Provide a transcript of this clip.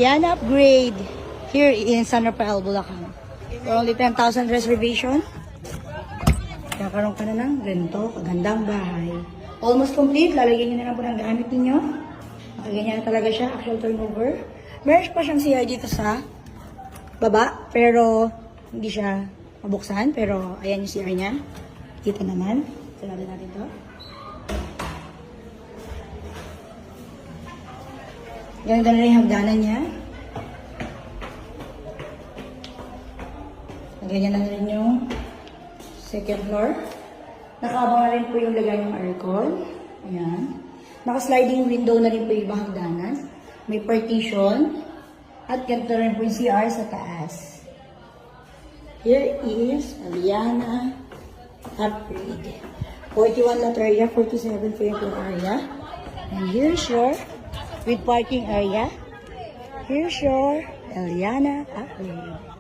Eliana Upgrade here in San Rafael, Bulacan. For only 10,000 reservation, kakaroon ka na ng ganito, kagandang bahay. Almost complete, lalagyan nyo na lang po ng gamit ninyo. Nakaganyan na talaga siya, actual turnover. Meron pa siyang CR dito sa baba, pero hindi siya mabuksan. Pero ayan yung CR niya. Kita naman. Sarado natin to. Ganito na rin yung hagdanan niya. Ganyan na rin yung second floor. Nakaabang na rin po yung lagay ng aircon. Ayan. Naka-sliding window na rin po yung ibang hagdanan. May partition. At ganito rin po yung CR sa taas. Here is Eliana Upgrade. 41 lot area, 47 for yung area. And here's your with parking area. Here's your Eliana Upgrade.